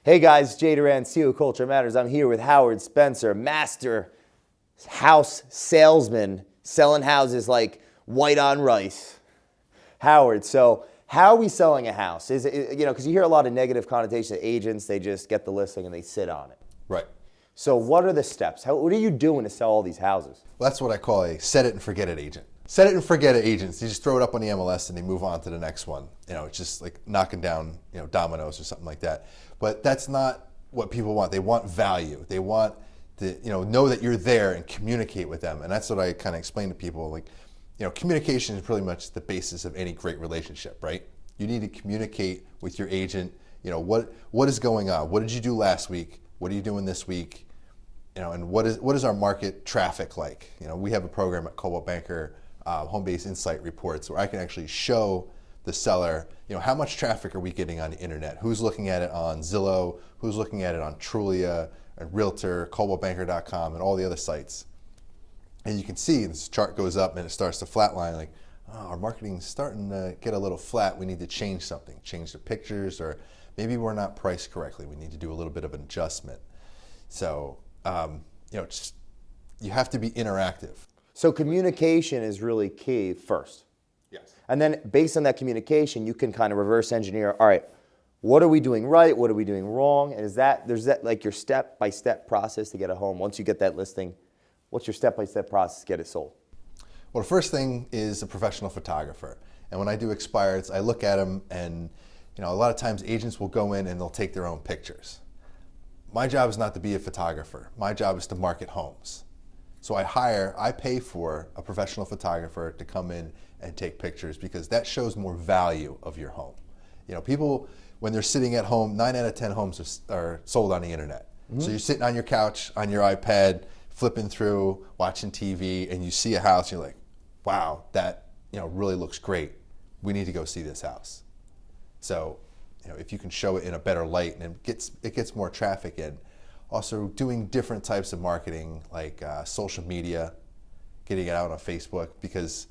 Hey guys, Jay Doran, CEO of Culture Matters. I'm here with Howard Spencer, master house salesman, selling houses like white on rice. Howard, so how are we selling a house? Is it, because you hear a lot of negative connotation to agents, they just get the listing and they sit on it. Right. So what are the steps? What are you doing to sell all these houses? Well, that's what I call a set it and forget it agent. Set it and forget it agents. You just throw it up on the MLS and they move on to the next one. It's just like knocking down, dominoes or something like that. But that's not what people want. They want value. They want to, know that you're there and communicate with them. And that's what I kind of explain to people. Like, communication is pretty much the basis of any great relationship, right? You need to communicate with your agent. What is going on? What did you do last week? What are you doing this week? And what is our market traffic like? We have a program at Coldwell Banker, Home Base Insight Reports, where I can actually show the seller, how much traffic are we getting on the internet? Who's looking at it on Zillow? Who's looking at it on Trulia, and Realtor, ColdwellBanker.com, and all the other sites? And you can see this chart goes up and it starts to flatline. Like, our marketing's starting to get a little flat. We need to change something, change the pictures, or maybe we're not priced correctly. We need to do a little bit of an adjustment. So, you have to be interactive. So communication is really key first. Yes. And then based on that communication, you can kind of reverse engineer, all right, what are we doing right? What are we doing wrong? And there's that like your step-by-step process to get a home. Once you get that listing, what's your step-by-step process to get it sold? Well, the first thing is a professional photographer. And when I do expireds, I look at them and, a lot of times agents will go in and they'll take their own pictures. My job is not to be a photographer. My job is to market homes. So I pay for a professional photographer to come in and take pictures because that shows more value of your home. People, when they're sitting at home, 9 out of 10 homes are sold on the internet. Mm-hmm. So you're sitting on your couch, on your iPad, flipping through, watching TV, and you see a house, and you're like, wow, that really looks great. We need to go see this house. So, if you can show it in a better light and it gets more traffic in. Also doing different types of marketing like social media, getting it out on Facebook, because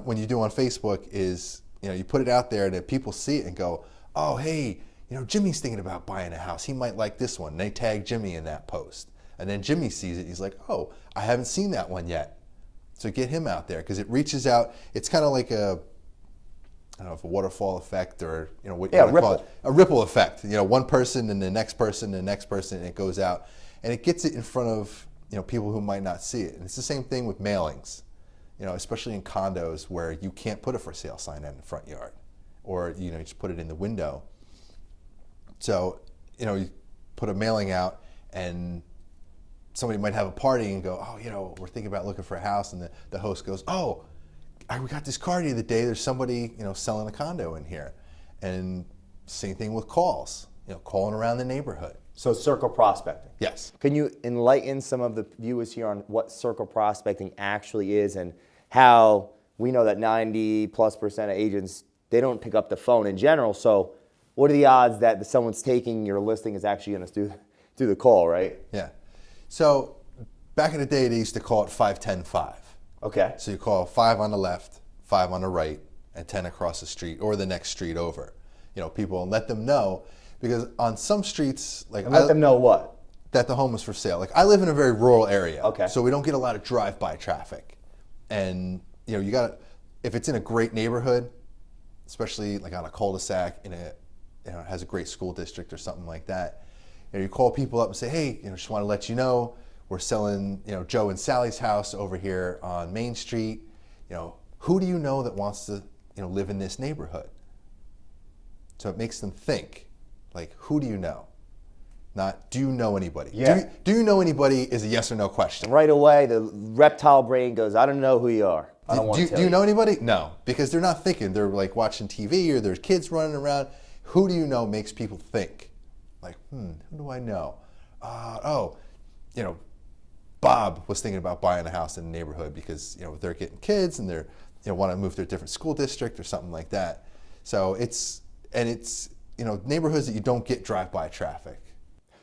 when you do on Facebook is, you put it out there and then people see it and go, oh, hey, Jimmy's thinking about buying a house. He might like this one. And they tag Jimmy in that post. And then Jimmy sees it and he's like, oh, I haven't seen that one yet. So get him out there because it reaches out. It's kind of like a waterfall effect or, what you want to call it. A ripple effect. One person and the next person and the next person, and it goes out. And it gets it in front of, people who might not see it. And it's the same thing with mailings, especially in condos where you can't put a for sale sign in the front yard or, you just put it in the window. So, you put a mailing out and somebody might have a party and go, oh, we're thinking about looking for a house. And the host goes, oh, we got this card the other day. There's somebody, selling a condo in here. And same thing with calls, calling around the neighborhood. So circle prospecting. Yes. Can you enlighten some of the viewers here on what circle prospecting actually is and how we know that 90+% of agents, they don't pick up the phone in general. So what are the odds that someone's taking your listing is actually going to do the call, right? Yeah. So back in the day, they used to call it 5-10-5. Okay. So you call 5 on the left, 5 on the right, and 10 across the street or the next street over. People, and let them know, because on some streets, like let them know what? That the home is for sale. Like I live in a very rural area, okay. So we don't get a lot of drive-by traffic, and you got if it's in a great neighborhood, especially like on a cul-de-sac in a it has a great school district or something like that. You call people up and say, hey, just want to let you know. We're selling, Joe and Sally's house over here on Main Street. Who do you know that wants to, live in this neighborhood? So it makes them think, like, who do you know? Not, do you know anybody? Yeah. Do you know anybody is a yes or no question. Right away, the reptile brain goes, I don't know who you are. I don't want to tell you. Do you know anybody? No, because they're not thinking. They're like watching TV or there's kids running around. Who do you know makes people think, like, who do I know? Bob was thinking about buying a house in the neighborhood because they're getting kids and they're want to move to a different school district or something like that. So it's neighborhoods that you don't get drive-by traffic.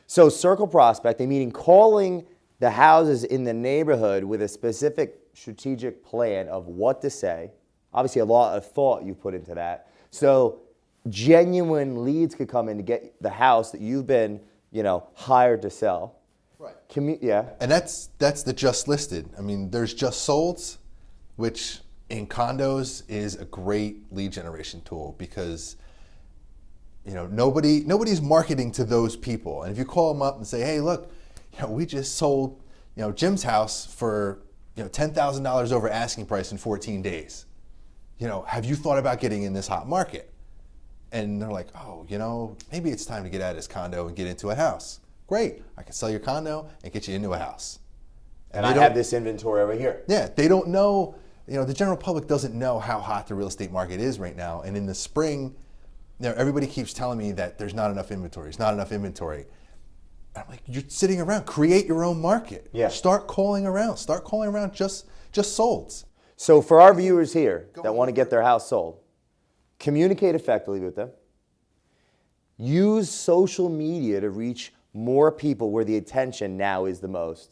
So circle prospecting, meaning calling the houses in the neighborhood with a specific strategic plan of what to say. Obviously, a lot of thought you put into that. So genuine leads could come in to get the house that you've been, hired to sell. Right. Yeah. And that's the just listed. I mean, there's just solds, which in condos is a great lead generation tool because nobody's marketing to those people. And if you call them up and say, hey, look, we just sold Jim's house for $10,000 over asking price in 14 days. Have you thought about getting in this hot market? And they're like, oh, maybe it's time to get out of this condo and get into a house. Great, I can sell your condo and get you into a house. And I have this inventory over here. Yeah, they don't know, the general public doesn't know how hot the real estate market is right now. And in the spring, everybody keeps telling me that there's not enough inventory, there's not enough inventory. I'm like, you're sitting around, create your own market. Yeah. Start calling around just solds. So for our viewers here that want to get their house sold, communicate effectively with them. Use social media to reach more people where the attention now is the most.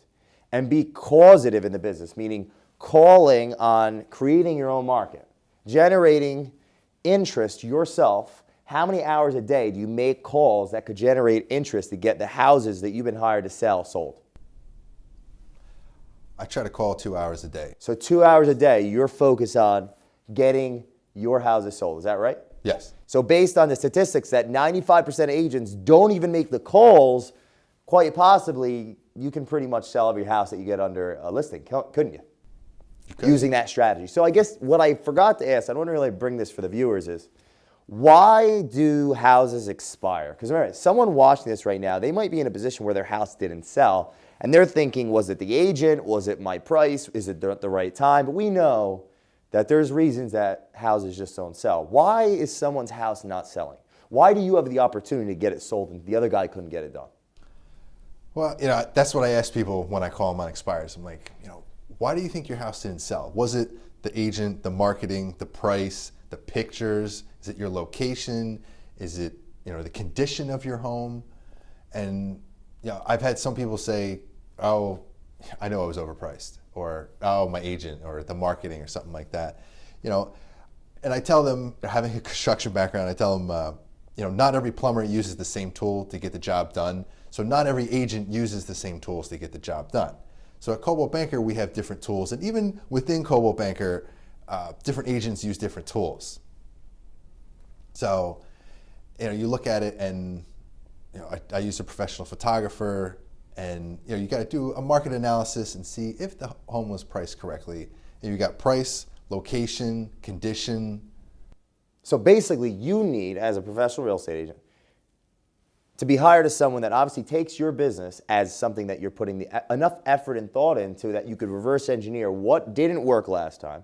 And be causative in the business, meaning calling on creating your own market, generating interest yourself. How many hours a day do you make calls that could generate interest to get the houses that you've been hired to sell sold? I try to call 2 hours a day. So 2 hours a day, you're focused on getting your houses sold. Is that right? Yes. So based on the statistics that 95% of agents don't even make the calls, quite possibly you can pretty much sell every house that you get under a listing, couldn't you? Using that strategy. So I guess what I forgot to ask, I don't really bring this for the viewers, is why do houses expire? Because remember, someone watching this right now, they might be in a position where their house didn't sell, and they're thinking, was it the agent? Was it my price? Is it the right time? But we know that there's reasons that houses just don't sell. Why is someone's house not selling? Why do you have the opportunity to get it sold and the other guy couldn't get it done? Well, that's what I ask people when I call them on expires. I'm like, why do you think your house didn't sell? Was it the agent, the marketing, the price, the pictures? Is it your location? Is it, the condition of your home? And, I've had some people say, oh, I know I was overpriced, or, oh, my agent, or the marketing, or something like that. And I tell them, having a construction background, I tell them, not every plumber uses the same tool to get the job done. So not every agent uses the same tools to get the job done. So at Coldwell Banker, we have different tools. And even within Coldwell Banker, different agents use different tools. So, you look at it and, I use a professional photographer, and, you got to do a market analysis and see if the home was priced correctly. And you got price, location, condition. So basically, you need, as a professional real estate agent, to be hired as someone that obviously takes your business as something that you're putting enough effort and thought into that you could reverse engineer what didn't work last time,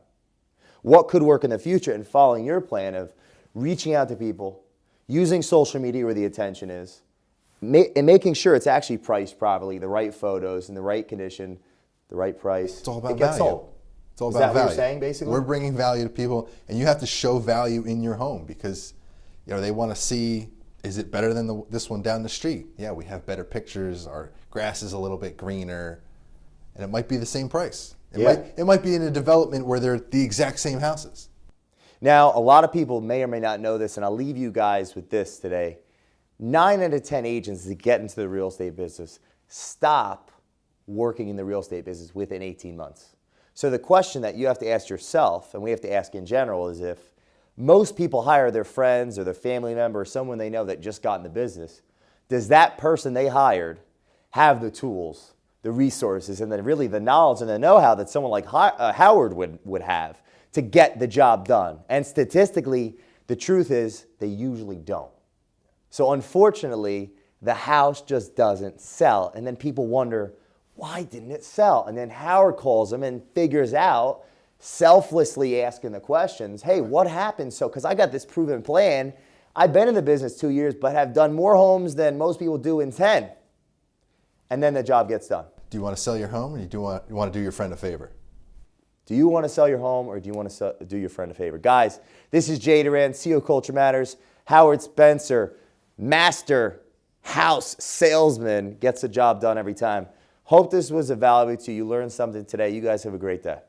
what could work in the future, and following your plan of reaching out to people, using social media where the attention is, and making sure it's actually priced properly, the right photos in the right condition, the right price. It's all about it gets value. sold. It's all Is about that value. What you're saying, basically? We're bringing value to people, and you have to show value in your home because, they want to see, is it better than this one down the street? Yeah, we have better pictures. Our grass is a little bit greener, and it might be the same price. It might be in a development where they're the exact same houses. Now, a lot of people may or may not know this, and I'll leave you guys with this today. 9 out of 10 agents that get into the real estate business stop working in the real estate business within 18 months. So the question that you have to ask yourself, and we have to ask in general, is if most people hire their friends or their family member or someone they know that just got in the business, does that person they hired have the tools, the resources, and then really the knowledge and the know-how that someone like Howard would have to get the job done? And statistically, the truth is they usually don't. So unfortunately, the house just doesn't sell. And then people wonder, why didn't it sell? And then Howard calls them and figures out, selflessly asking the questions, hey, what happened? So, because I got this proven plan, I've been in the business 2 years, but have done more homes than most people do in 10. And then the job gets done. Do you want to sell your home, or you want to do your friend a favor? Do you want to sell your home, or do you want to do your friend a favor? Guys, this is Jay Doran, CEO Culture Matters. Howard Spencer, master house salesman, gets the job done every time. Hope this was of value to you. You learned something today. You guys have a great day.